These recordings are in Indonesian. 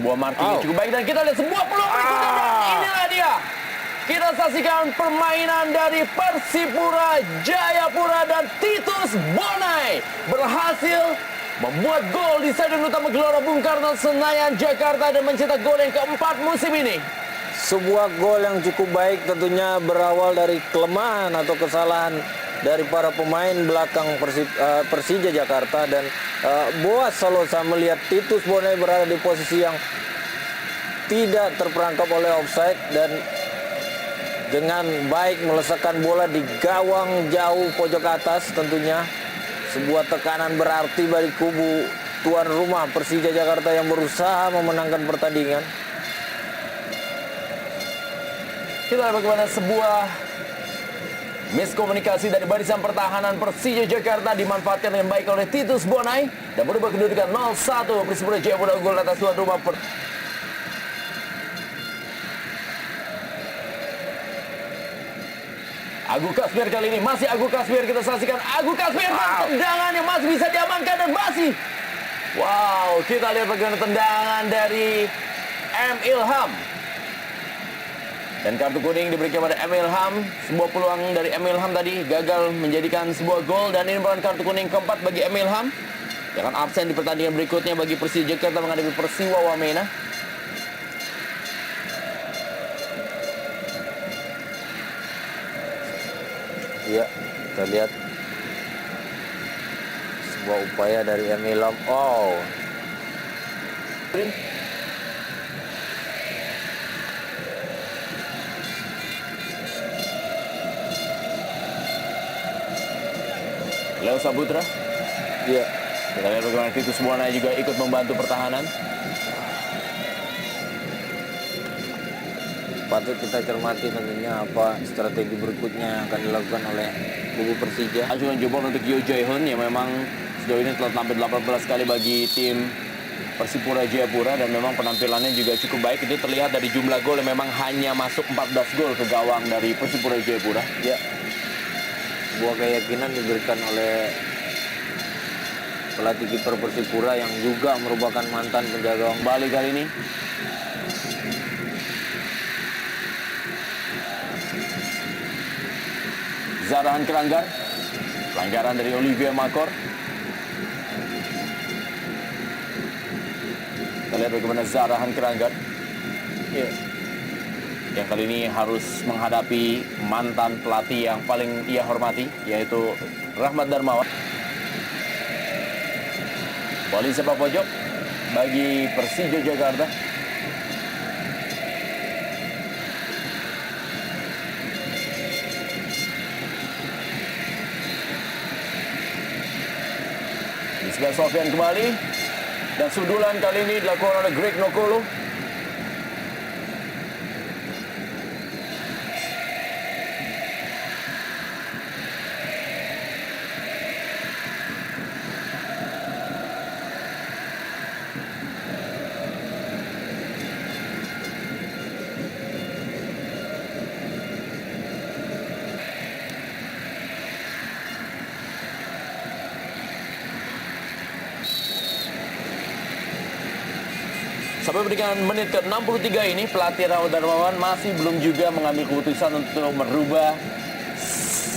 sebuah marking yang cukup baik dan kita lihat sebuah peluang berikutnya dan inilah dia. Kita saksikan permainan dari Persipura Jayapura dan Titus Bonai berhasil membuat gol di Stadion Utama Gelora Bung Karno Senayan Jakarta dan mencetak gol yang keempat musim ini. Sebuah gol yang cukup baik tentunya berawal dari kelemahan atau kesalahan dari para pemain belakang Persija Jakarta dan Boas Salosa melihat Titus Bonai berada di posisi yang tidak terperangkap oleh offside dan dengan baik melesakkan bola di gawang jauh pojok atas tentunya sebuah tekanan berarti bagi kubu tuan rumah Persija Jakarta yang berusaha memenangkan pertandingan. Kita lihat bagaimana sebuah miskomunikasi dari barisan pertahanan Persija Jakarta dimanfaatkan dengan baik oleh Titus Bonai dan berubah kedudukan 0-1. Persipura Jayapura gol atas tuan rumah. Agu Kasmir kali ini masih Agu Kasmir, kita saksikan Agu Kasmir dan tendangan yang masih bisa diamankan dan masih. Wow, kita lihat bagaimana tendangan dari M. Ilham. Dan kartu kuning diberikan pada M. Ilham. Sebuah peluang dari M. Ilham tadi gagal menjadikan sebuah gol dan ini merupakan kartu kuning keempat bagi M. Ilham. Dia akan absen di pertandingan berikutnya bagi Persija Jakarta menghadapi Persiwa Wamena. Ya, kita lihat sebuah upaya dari M. Ilham. Leo Saputra. Ya, kita lihat bagaimana Titus Bonai juga ikut membantu pertahanan. patut kita cermati tentunya apa strategi berikutnya yang akan dilakukan oleh kubu Persija. Ajuan jebol untuk Yo Jae-hoon yang memang sejauh ini telah tampil 18 kali bagi tim Persipura Jayapura dan memang penampilannya juga cukup baik. Itu terlihat dari jumlah gol yang memang hanya masuk 14 gol ke gawang dari Persipura Jayapura. Ya, sebuah keyakinan diberikan oleh pelatih kiper Persipura yang juga merupakan mantan penjaga gawang Bali kali ini. Zarahan Keranggar, pelanggaran dari Olivier Makor. Kita lihat bagaimana Zarahan Keranggar yang kali ini harus menghadapi mantan pelatih yang paling ia hormati, yaitu Rahmat Darmawan. Bola sepak pojok bagi Persija Jakarta. Ismail Sofyan kembali dan sundulan kali ini dilakukan oleh Greg Nokolo. Sampai dengan menit ke-63 ini, pelatih Rahmat Darmawan masih belum juga mengambil keputusan untuk merubah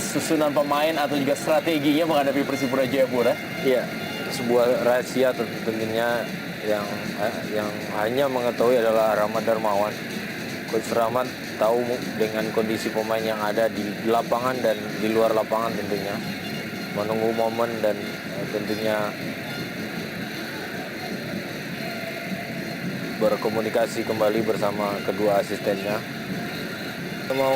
susunan pemain atau juga strateginya menghadapi Persipura Jayapura. Iya, sebuah rahasia tentunya yang hanya mengetahui adalah Rahmat Darmawan. Coach Rahmat tahu dengan kondisi pemain yang ada di lapangan dan di luar lapangan tentunya. Menunggu momen dan tentunya berkomunikasi kembali bersama kedua asistennya. Kita mau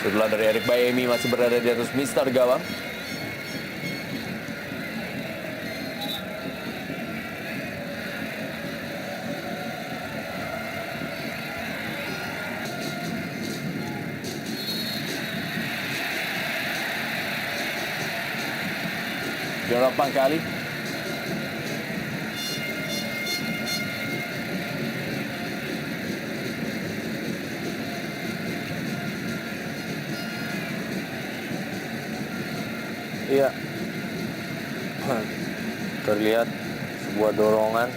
Setelah dari Erik Bayemi masih berada di atas Mister Gawang. Jorok Pangkali. Iya. Terlihat sebuah dorongan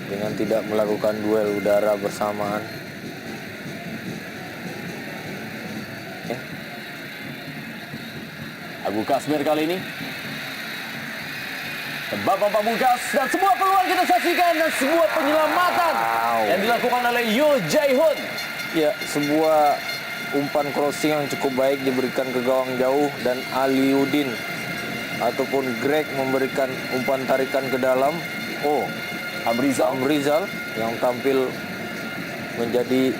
dengan tidak melakukan duel udara bersamaan. Ya. Agu Kasmir kali ini babak pamungkas dan sebuah peluang kita saksikan dan sebuah penyelamatan yang dilakukan oleh Yo Jae-hoon. Ya, sebuah umpan crossing yang cukup baik diberikan ke gawang jauh dan Aliuddin ataupun Greg memberikan umpan tarikan ke dalam. Oh, Amrizal yang tampil menjadi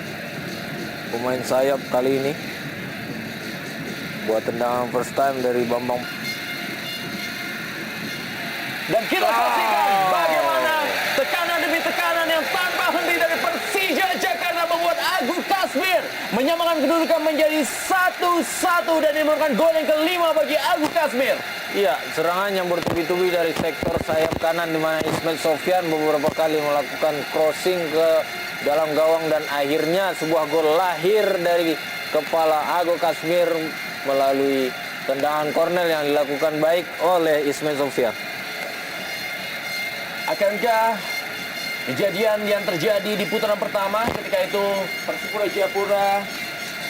pemain sayap kali ini. Buat tendangan first time dari Bambang. Dan kita saksikan bagaimana tekanan demi tekanan yang tanpa henti dari Persija Jakarta membuat Agu Kasmir menyamakan kedudukan menjadi 1-1 dan merupakan gol yang kelima bagi Agu Kasmir. Iya, serangan yang bertubi-tubi dari sektor sayap kanan di mana Ismail Sofyan beberapa kali melakukan crossing ke dalam gawang dan akhirnya sebuah gol lahir dari kepala Agu Kasmir melalui tendangan korner yang dilakukan baik oleh Ismail Sofyan. Akankah kejadian yang terjadi di putaran pertama ketika itu Persipura Jayapura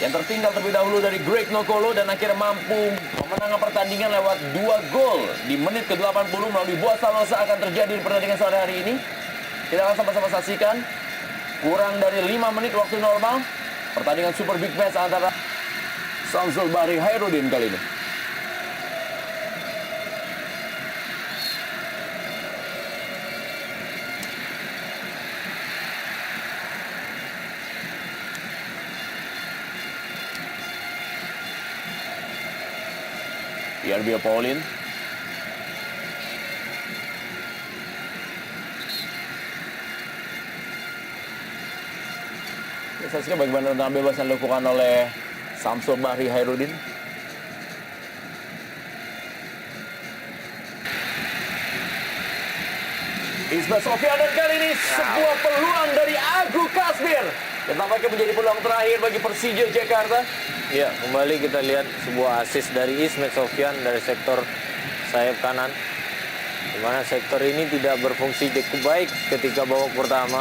yang tertinggal terlebih dahulu dari Greg Nokolo dan akhirnya mampu memenangkan pertandingan lewat 2 gol di menit ke-80 melalui Boaz Salosa akan terjadi di pertandingan sore hari ini? Kita akan sama-sama saksikan. Kurang dari 5 menit waktu normal, pertandingan super big match antara Samsul Bahri Hairudin kali ini. Yerbio Paulin. Saksikan bagaimana tendangan bebas yang dilakukan oleh Samsul Bahri Hairudin. Ismail Sofyan dan kali ini sebuah peluang dari Agu Kasmir yang tampaknya menjadi peluang terakhir bagi Persija Jakarta. Ya, kembali kita lihat sebuah assist dari Ismail Sofyan dari sektor sayap kanan. Di mana sektor ini tidak berfungsi cukup baik ketika babak pertama.